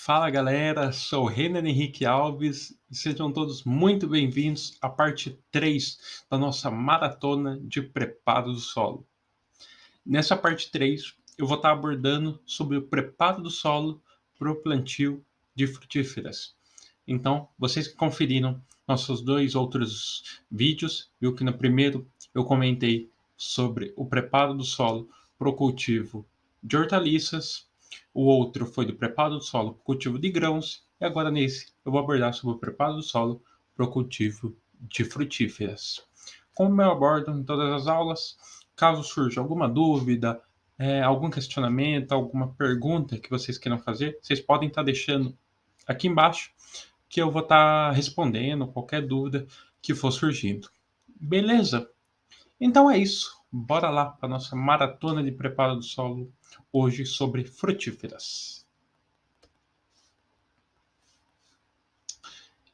Fala galera, sou o Renan Henrique Alves e sejam todos muito bem-vindos à parte 3 da nossa maratona de preparo do solo. Nessa parte 3, eu vou estar abordando sobre o preparo do solo para o plantio de frutíferas. Então, vocês que conferiram nossos dois outros vídeos, viu que no primeiro eu comentei sobre o preparo do solo para o cultivo de hortaliças, o outro foi do preparo do solo para o cultivo de grãos, e agora nesse eu vou abordar sobre o preparo do solo para o cultivo de frutíferas. Como eu abordo em todas as aulas, caso surja alguma dúvida, algum questionamento, alguma pergunta que vocês queiram fazer, vocês podem estar deixando aqui embaixo que eu vou estar respondendo qualquer dúvida que for surgindo. Beleza? Então é isso. Bora lá para nossa maratona de preparo do solo hoje sobre frutíferas.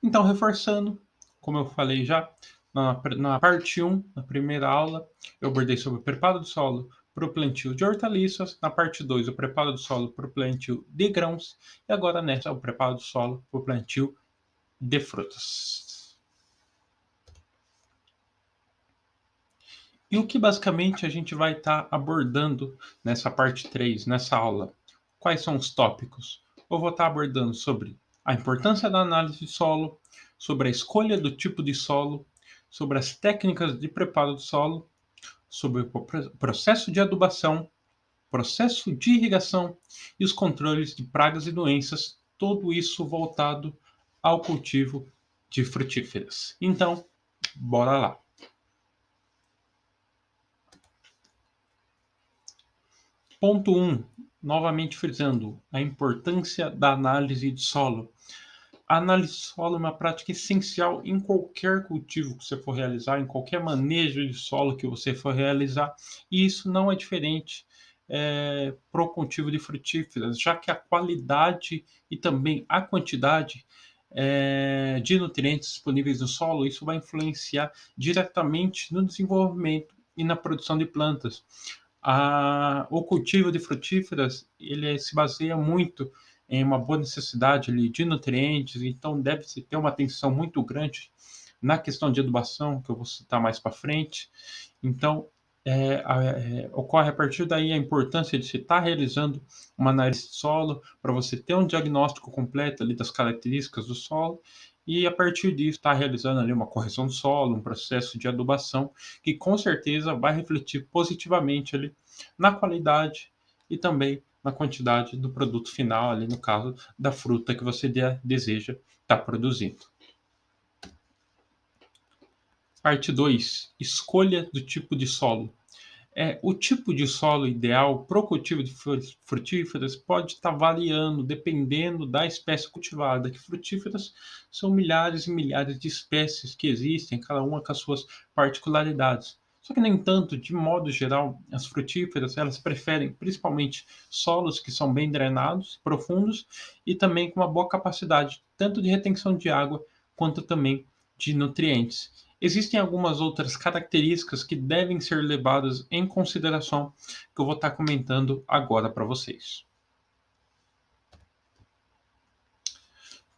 Então, reforçando, como eu falei já, na parte 1, na primeira aula, eu abordei sobre o preparo do solo para o plantio de hortaliças. Na parte 2, o preparo do solo para o plantio de grãos. E agora nessa, o preparo do solo para o plantio de frutas. E o que basicamente a gente vai estar abordando nessa parte 3, nessa aula? Quais são os tópicos? Eu vou estar abordando sobre a importância da análise de solo, sobre a escolha do tipo de solo, sobre as técnicas de preparo do solo, sobre o processo de adubação, processo de irrigação e os controles de pragas e doenças, tudo isso voltado ao cultivo de frutíferas. Então, bora lá. Ponto 1, novamente frisando a importância da análise de solo. A análise de solo é uma prática essencial em qualquer cultivo que você for realizar, em qualquer manejo de solo que você for realizar, e isso não é diferente para o cultivo de frutíferas, já que a qualidade e também a quantidade de nutrientes disponíveis no solo, isso vai influenciar diretamente no desenvolvimento e na produção de plantas. O cultivo de frutíferas ele se baseia muito em uma boa necessidade ali, de nutrientes, então deve-se ter uma atenção muito grande na questão de adubação, que eu vou citar mais para frente. Então, ocorre a partir daí a importância de se estar realizando uma análise de solo, para você ter um diagnóstico completo ali das características do solo, e a partir disso estar realizando ali uma correção do solo, um processo de adubação, que com certeza vai refletir positivamente ali na qualidade e também na quantidade do produto final, ali no caso da fruta que você deseja estar produzindo. Parte 2, escolha do tipo de solo. O tipo de solo ideal para o cultivo de frutíferas pode estar variando dependendo da espécie cultivada, que frutíferas são milhares e milhares de espécies que existem, cada uma com as suas particularidades. Só que, no entanto, de modo geral, as frutíferas elas preferem principalmente solos que são bem drenados, profundos e também com uma boa capacidade tanto de retenção de água quanto também de nutrientes. Existem algumas outras características que devem ser levadas em consideração que eu vou estar comentando agora para vocês.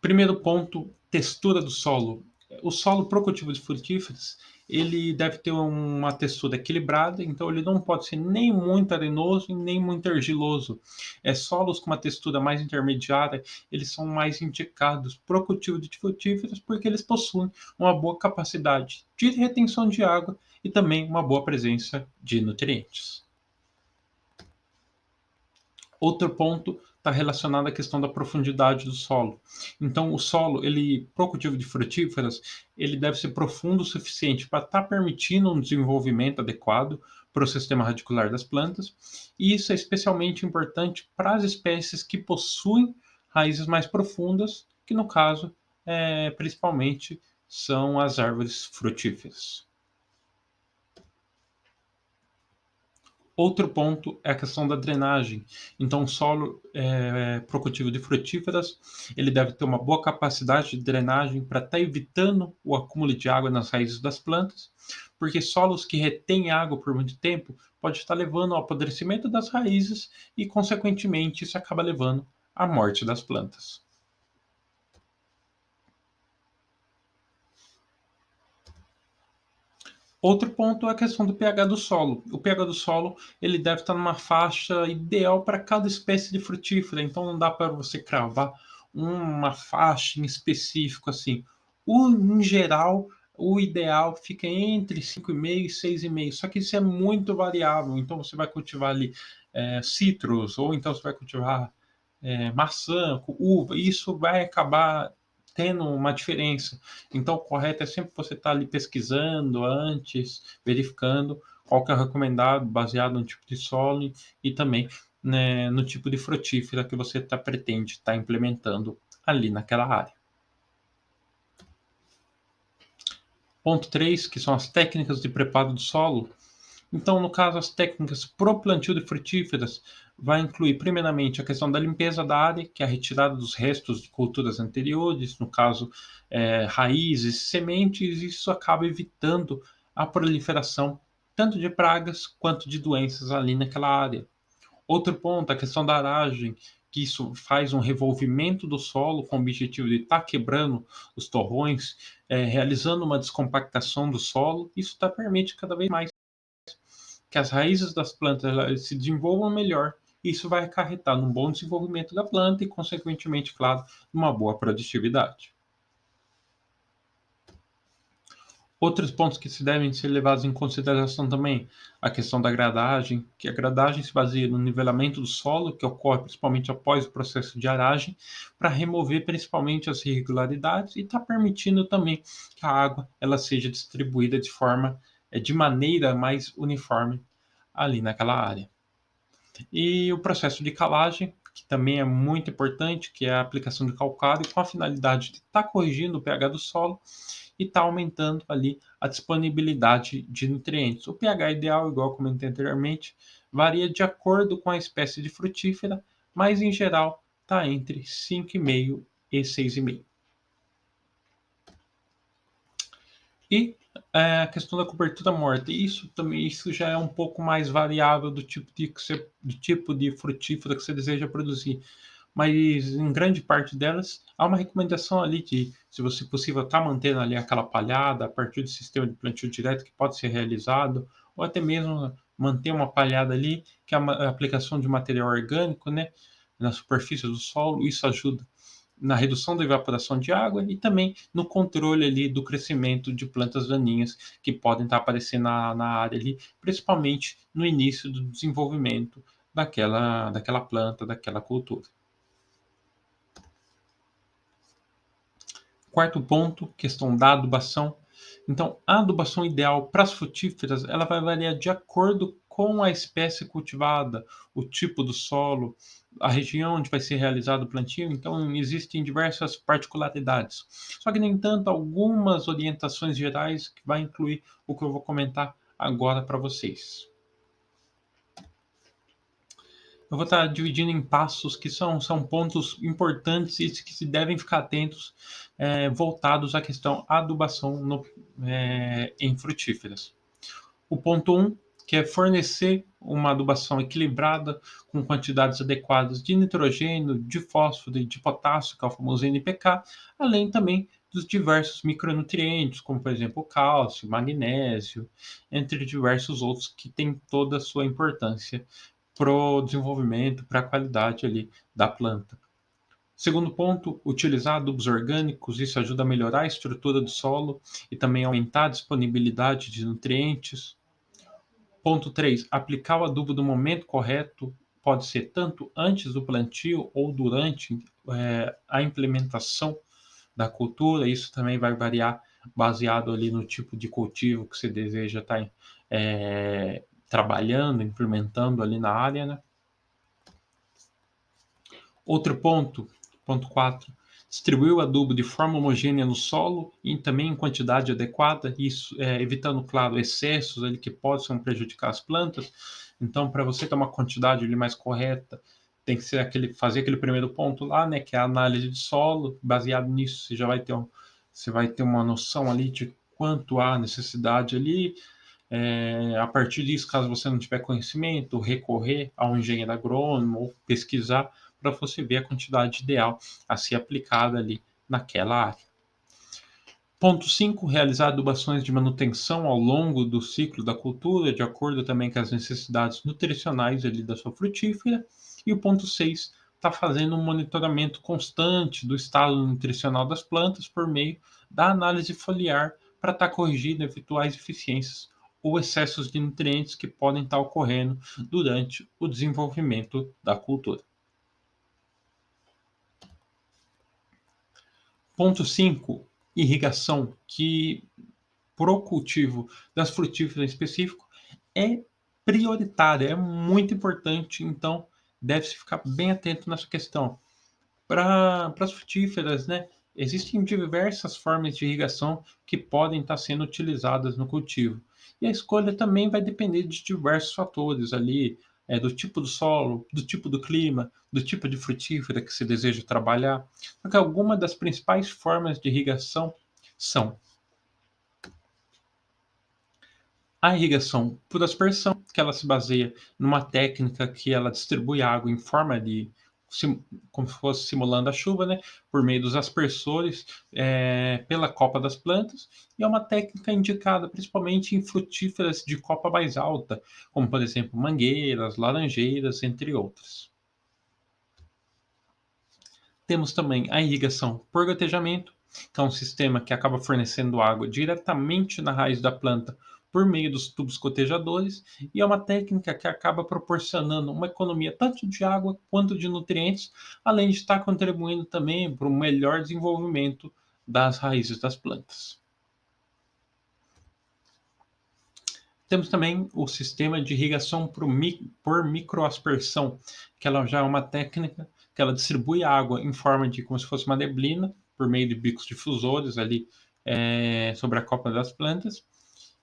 Primeiro ponto, textura do solo. O solo para o cultivo de frutíferas, ele deve ter uma textura equilibrada, então ele não pode ser nem muito arenoso e nem muito argiloso. Solos com uma textura mais intermediária, eles são mais indicados para o cultivo de frutíferas porque eles possuem uma boa capacidade de retenção de água e também uma boa presença de nutrientes. Outro ponto está relacionado à questão da profundidade do solo. Então, o solo, ele, para o cultivo de frutíferas, ele deve ser profundo o suficiente para estar permitindo um desenvolvimento adequado para o sistema radicular das plantas, e isso é especialmente importante para as espécies que possuem raízes mais profundas, que no caso, principalmente, são as árvores frutíferas. Outro ponto é a questão da drenagem. Então, o solo para o cultivo de frutíferas, ele deve ter uma boa capacidade de drenagem para estar evitando o acúmulo de água nas raízes das plantas, porque solos que retêm água por muito tempo pode estar levando ao apodrecimento das raízes e, consequentemente, isso acaba levando a morte das plantas. Outro ponto é a questão do pH do solo. O pH do solo, ele deve estar numa faixa ideal para cada espécie de frutífera, então não dá para você cravar uma faixa em específico assim. Em geral, o ideal fica entre 5,5 e 6,5, só que isso é muito variável, então você vai cultivar ali citros, ou então você vai cultivar maçã, uva, isso vai acabar tendo uma diferença. Então, o correto é sempre você estar ali pesquisando antes, verificando qual que é o recomendado, baseado no tipo de solo e também, né, no tipo de frutífera que você pretende estar implementando ali naquela área. Ponto 3, que são as técnicas de preparo do solo. Então, no caso, as técnicas pro plantio de frutíferas vai incluir, primeiramente, a questão da limpeza da área, que é a retirada dos restos de culturas anteriores, no caso, raízes, sementes, e isso acaba evitando a proliferação tanto de pragas quanto de doenças ali naquela área. Outro ponto, a questão da aragem, que isso faz um revolvimento do solo com o objetivo de estar quebrando os torrões, realizando uma descompactação do solo. Isso permite cada vez mais que as raízes das plantas se desenvolvam melhor. Isso vai acarretar num bom desenvolvimento da planta e, consequentemente, claro, numa boa produtividade. Outros pontos que se devem ser levados em consideração também, a questão da gradagem, que a gradagem se baseia no nivelamento do solo, que ocorre principalmente após o processo de aragem, para remover principalmente as irregularidades e está permitindo também que a água ela seja distribuída de maneira mais uniforme ali naquela área. E o processo de calagem, que também é muito importante, que é a aplicação de calcário com a finalidade de estar corrigindo o pH do solo e estar aumentando ali a disponibilidade de nutrientes. O pH ideal, igual eu comentei anteriormente, varia de acordo com a espécie de frutífera, mas em geral está entre 5,5 e 6,5. E a questão da cobertura morta, isso já é um pouco mais variável do tipo de frutífera que você deseja produzir. Mas em grande parte delas, há uma recomendação ali de, se você possível, estar mantendo ali aquela palhada a partir do sistema de plantio direto que pode ser realizado, ou até mesmo manter uma palhada ali, que é a aplicação de material orgânico, né, na superfície do solo, isso ajuda na redução da evaporação de água e também no controle ali do crescimento de plantas daninhas que podem estar aparecendo na área ali, principalmente no início do desenvolvimento daquela planta, daquela cultura. Quarto ponto, questão da adubação. Então, a adubação ideal para as frutíferas, ela vai variar de acordo com a espécie cultivada, o tipo do solo, a região onde vai ser realizado o plantio. Então, existem diversas particularidades. Só que, no entanto, algumas orientações gerais que vai incluir o que eu vou comentar agora para vocês. Eu vou estar dividindo em passos que são pontos importantes e que se devem ficar atentos, voltados à questão adubação em frutíferas. O ponto 1, que é fornecer uma adubação equilibrada com quantidades adequadas de nitrogênio, de fósforo e de potássio, que é o famoso NPK, além também dos diversos micronutrientes, como por exemplo cálcio, magnésio, entre diversos outros que têm toda a sua importância para o desenvolvimento, para a qualidade ali da planta. Segundo ponto, utilizar adubos orgânicos, isso ajuda a melhorar a estrutura do solo e também aumentar a disponibilidade de nutrientes. Ponto 3, aplicar o adubo no momento correto, pode ser tanto antes do plantio ou durante a implementação da cultura, isso também vai variar baseado ali no tipo de cultivo que você deseja estar trabalhando, implementando ali na área, né? Outro ponto, ponto 4, distribuir o adubo de forma homogênea no solo e também em quantidade adequada, isso evitando, claro, excessos ali que possam prejudicar as plantas. Então, para você ter uma quantidade ali mais correta, tem que ser fazer aquele primeiro ponto lá, né, que é a análise de solo. Baseado nisso, você vai ter uma noção ali de quanto há necessidade ali. A partir disso, caso você não tiver conhecimento, recorrer ao engenheiro agrônomo ou pesquisar para você ver a quantidade ideal a ser aplicada ali naquela área. Ponto 5, realizar adubações de manutenção ao longo do ciclo da cultura, de acordo também com as necessidades nutricionais ali da sua frutífera. E o ponto 6, está fazendo um monitoramento constante do estado nutricional das plantas por meio da análise foliar para estar corrigindo eventuais deficiências ou excessos de nutrientes que podem estar ocorrendo durante o desenvolvimento da cultura. Ponto 5, irrigação, que pro cultivo das frutíferas em específico é prioritária, é muito importante, então deve-se ficar bem atento nessa questão. Para as frutíferas, né, existem diversas formas de irrigação que podem estar sendo utilizadas no cultivo. E a escolha também vai depender de diversos fatores ali, do tipo do solo, do tipo do clima, do tipo de frutífera que se deseja trabalhar. Porque algumas das principais formas de irrigação são a irrigação por aspersão, que ela se baseia numa técnica que ela distribui a água em forma de como se fosse simulando a chuva, né, por meio dos aspersores, pela copa das plantas, e é uma técnica indicada principalmente em frutíferas de copa mais alta, como por exemplo mangueiras, laranjeiras, entre outras. Temos também a irrigação por gotejamento, que é um sistema que acaba fornecendo água diretamente na raiz da planta por meio dos tubos gotejadores, e é uma técnica que acaba proporcionando uma economia tanto de água quanto de nutrientes, além de estar contribuindo também para o melhor desenvolvimento das raízes das plantas. Temos também o sistema de irrigação por microaspersão, que ela já é uma técnica que ela distribui a água em forma de como se fosse uma neblina, por meio de bicos difusores ali sobre a copa das plantas,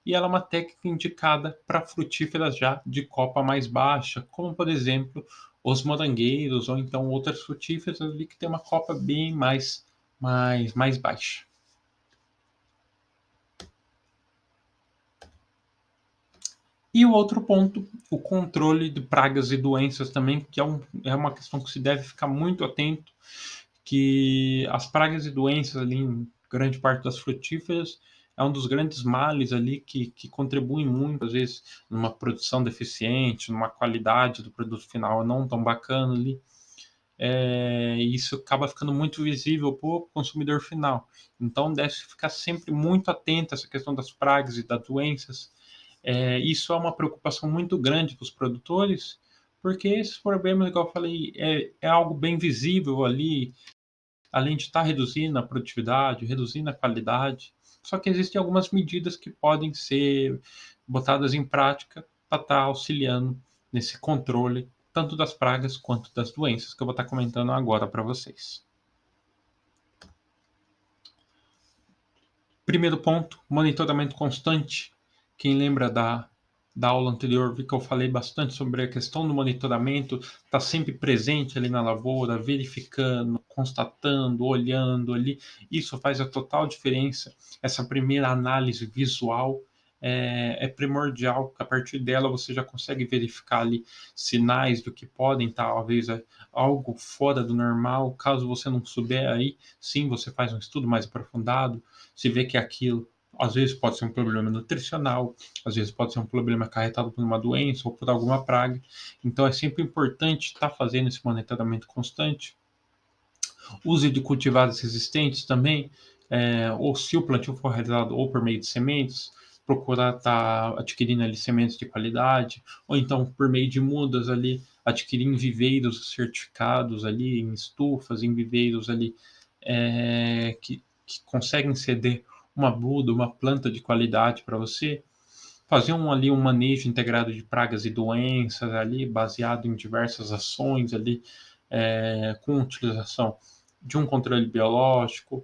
e ela é uma técnica indicada para frutíferas já de copa mais baixa, como por exemplo os morangueiros ou então outras frutíferas ali que tem uma copa bem mais baixa. E o outro ponto, o controle de pragas e doenças também, que é uma questão que se deve ficar muito atento, que as pragas e doenças ali em grande parte das frutíferas é um dos grandes males ali que contribuem muito, às vezes, numa produção deficiente, numa qualidade do produto final não tão bacana ali. E isso acaba ficando muito visível para o consumidor final. Então, deve ficar sempre muito atento a essa questão das pragas e das doenças. Isso é uma preocupação muito grande para os produtores, porque esses problemas, igual eu falei, é algo bem visível ali, além de estar reduzindo a produtividade, reduzindo a qualidade. Só que existem algumas medidas que podem ser botadas em prática para estar auxiliando nesse controle, tanto das pragas quanto das doenças, que eu vou estar comentando agora para vocês. Primeiro ponto, monitoramento constante. Quem lembra da aula anterior, vi que eu falei bastante sobre a questão do monitoramento, está sempre presente ali na lavoura, verificando, constatando, olhando ali. Isso faz a total diferença. Essa primeira análise visual é primordial, a partir dela você já consegue verificar ali sinais do que podem estar, talvez, algo fora do normal. Caso você não souber aí, sim, você faz um estudo mais aprofundado, se vê que aquilo às vezes pode ser um problema nutricional, às vezes pode ser um problema acarretado por uma doença ou por alguma praga. Então é sempre importante estar fazendo esse monitoramento constante. Use de cultivares resistentes também, ou se o plantio for realizado ou por meio de sementes, procurar estar adquirindo ali sementes de qualidade, ou então por meio de mudas ali, adquirir em viveiros certificados ali, em estufas, em viveiros ali, que conseguem ceder uma muda, uma planta de qualidade para você, fazer ali um manejo integrado de pragas e doenças ali, baseado em diversas ações ali, com utilização de um controle biológico,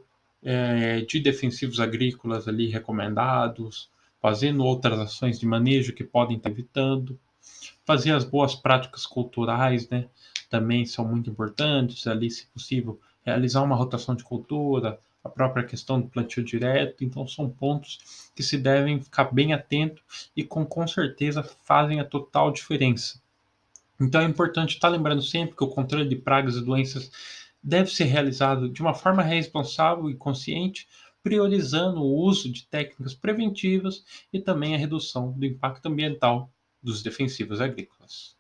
de defensivos agrícolas ali recomendados, fazendo outras ações de manejo que podem estar evitando, fazer as boas práticas culturais, né? Também são muito importantes ali, se possível, realizar uma rotação de cultura, a própria questão do plantio direto. Então, são pontos que se devem ficar bem atento e com certeza fazem a total diferença Então é importante estar lembrando sempre que o controle de pragas e doenças deve ser realizado de uma forma responsável e consciente, priorizando o uso de técnicas preventivas e também a redução do impacto ambiental dos defensivos agrícolas.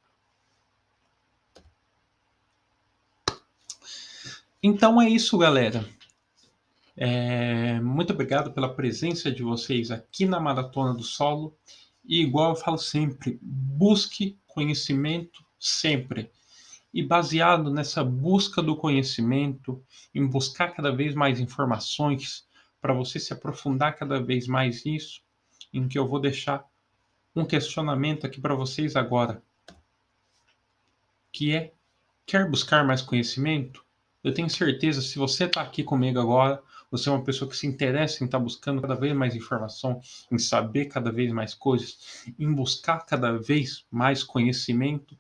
Então é isso, galera. Muito obrigado pela presença de vocês aqui na Maratona do Solo. E igual eu falo sempre, busque conhecimento sempre. E baseado nessa busca do conhecimento, em buscar cada vez mais informações, para você se aprofundar cada vez mais nisso, em que eu vou deixar um questionamento aqui para vocês agora, que é: quer buscar mais conhecimento? Eu tenho certeza, se você está aqui comigo agora, você é uma pessoa que se interessa em estar buscando cada vez mais informação, em saber cada vez mais coisas, em buscar cada vez mais conhecimento,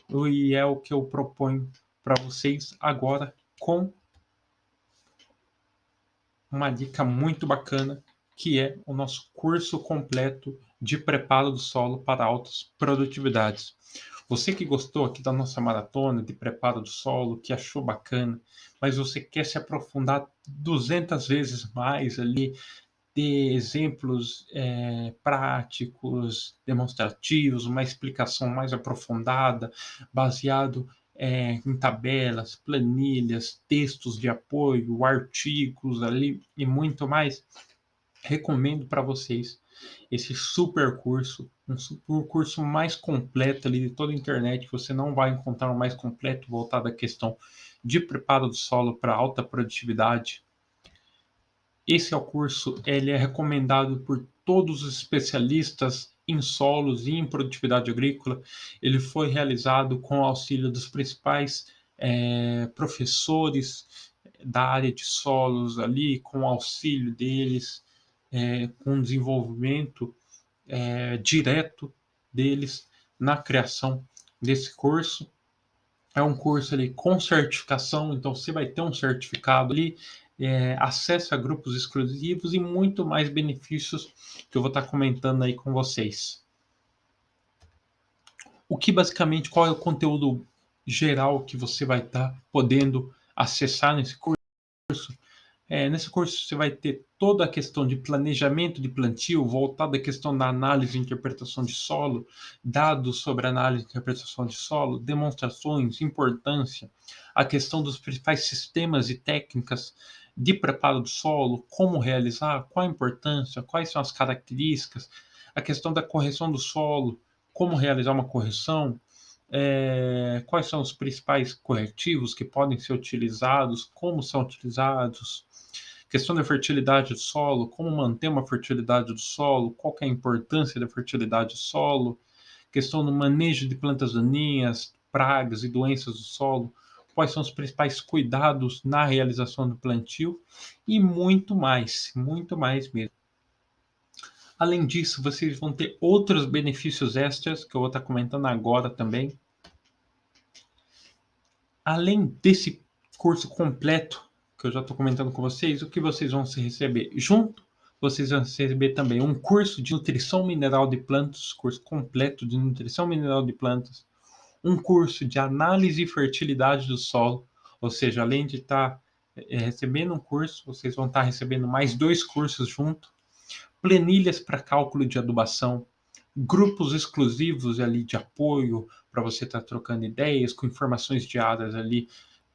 e é o que eu proponho para vocês agora com uma dica muito bacana, que é o nosso curso completo de preparo do solo para altas produtividades. Você que gostou aqui da nossa maratona de preparo do solo, que achou bacana, mas você quer se aprofundar 200 vezes mais ali, ter exemplos práticos, demonstrativos, uma explicação mais aprofundada, baseado em tabelas, planilhas, textos de apoio, artigos ali e muito mais, recomendo para vocês esse super curso, um super curso mais completo ali de toda a internet. Você não vai encontrar um mais completo voltado à questão de preparo do solo para alta produtividade. Esse é o curso, ele é recomendado por todos os especialistas em solos e em produtividade agrícola. Ele foi realizado com o auxílio dos principais professores da área de solos ali, com o auxílio deles, com o desenvolvimento direto deles na criação desse curso. É um curso ali com certificação, então você vai ter um certificado ali, acesso a grupos exclusivos e muito mais benefícios que eu vou estar comentando aí com vocês. O que basicamente, qual é o conteúdo geral que você vai estar podendo acessar nesse curso? Nesse curso você vai ter toda a questão de planejamento de plantio, voltada à questão da análise e interpretação de solo, dados sobre análise e interpretação de solo, demonstrações, importância, a questão dos principais sistemas e técnicas de preparo do solo, como realizar, qual a importância, quais são as características, a questão da correção do solo, como realizar uma correção, quais são os principais corretivos que podem ser utilizados, como são utilizados, questão da fertilidade do solo, como manter uma fertilidade do solo, qual que é a importância da fertilidade do solo, questão do manejo de plantas daninhas, pragas e doenças do solo, quais são os principais cuidados na realização do plantio e muito mais mesmo. Além disso, vocês vão ter outros benefícios extras que eu vou estar comentando agora também. Além desse curso completo que eu já estou comentando com vocês, o que vocês vão se receber junto? Vocês vão receber também um curso de nutrição mineral de plantas, curso completo de nutrição mineral de plantas, um curso de análise e fertilidade do solo, ou seja, além de estar recebendo um curso, vocês vão estar recebendo mais 2 cursos junto, planilhas para cálculo de adubação, grupos exclusivos ali de apoio para você estar trocando ideias com informações diárias ali,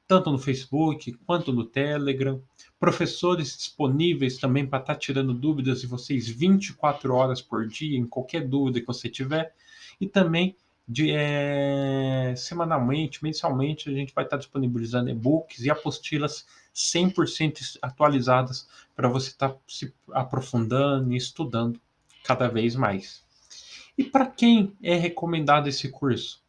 tanto no Facebook quanto no Telegram, professores disponíveis também para estar tirando dúvidas de vocês 24 horas por dia, em qualquer dúvida que você tiver, e também semanalmente, mensalmente, a gente vai estar disponibilizando e-books e apostilas 100% atualizadas para você estar se aprofundando e estudando cada vez mais. E para quem é recomendado esse curso?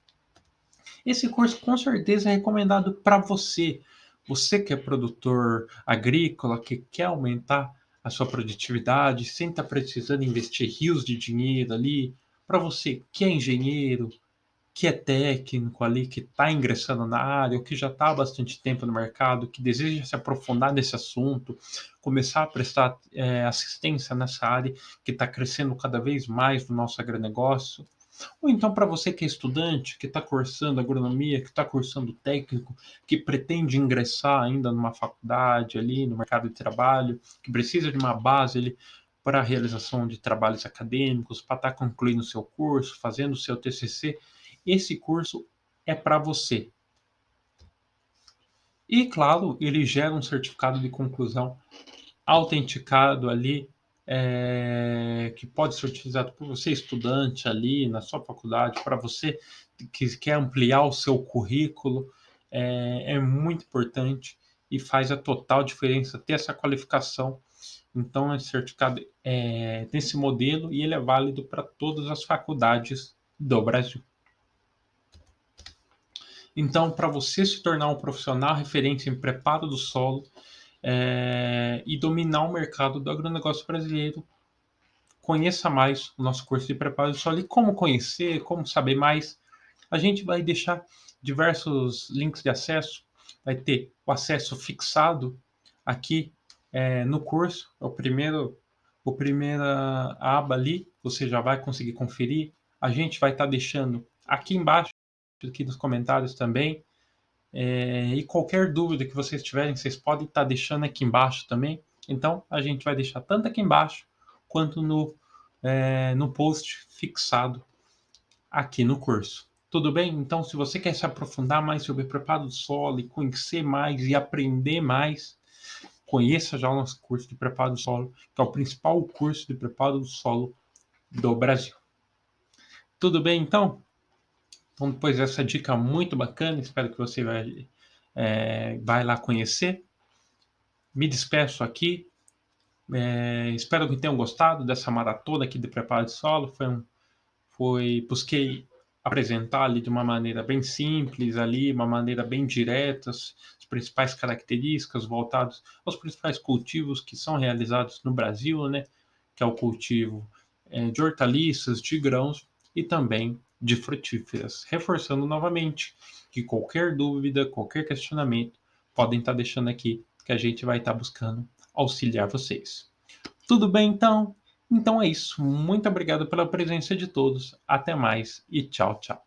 Esse curso com certeza é recomendado para você. Você que é produtor agrícola, que quer aumentar a sua produtividade, sem estar precisando investir rios de dinheiro ali. Para você que é engenheiro, que é técnico ali, que está ingressando na área, ou que já está há bastante tempo no mercado, que deseja se aprofundar nesse assunto, começar a prestar assistência nessa área que está crescendo cada vez mais no nosso agronegócio. Ou então para você que é estudante, que está cursando agronomia, que está cursando técnico, que pretende ingressar ainda numa faculdade ali, no mercado de trabalho, que precisa de uma base ali para a realização de trabalhos acadêmicos, para estar concluindo o seu curso, fazendo o seu TCC, esse curso é para você. E, claro, ele gera um certificado de conclusão autenticado ali, que pode ser utilizado por você, estudante ali na sua faculdade, para você que quer ampliar o seu currículo, é muito importante e faz a total diferença ter essa qualificação. Então, esse certificado é desse modelo e ele é válido para todas as faculdades do Brasil. Então, para você se tornar um profissional referência em preparo do solo, e dominar o mercado do agronegócio brasileiro, conheça mais o nosso curso de preparo do solo e como conhecer, como saber mais. A gente vai deixar diversos links de acesso, vai ter o acesso fixado aqui no curso, é o primeira aba ali, você já vai conseguir conferir. A gente vai estar deixando aqui embaixo, aqui nos comentários também, e qualquer dúvida que vocês tiverem, vocês podem estar deixando aqui embaixo também. Então, a gente vai deixar tanto aqui embaixo quanto no post fixado aqui no curso. Tudo bem? Então, se você quer se aprofundar mais sobre preparo do solo e conhecer mais e aprender mais, conheça já o nosso curso de preparo do solo, que é o principal curso de preparo do solo do Brasil. Tudo bem, então? Então, depois dessa dica muito bacana, espero que você vai lá conhecer. Me despeço aqui. Espero que tenham gostado dessa maratona aqui de preparo de solo. Busquei apresentar ali de uma maneira bem simples, ali, uma maneira bem direta, as principais características voltadas aos principais cultivos que são realizados no Brasil, né? Que é o cultivo de hortaliças, de grãos e também de frutíferas. Reforçando novamente que qualquer dúvida, qualquer questionamento, podem estar deixando aqui que a gente vai estar buscando auxiliar vocês. Tudo bem, então? Então é isso. Muito obrigado pela presença de todos. Até mais e tchau, tchau.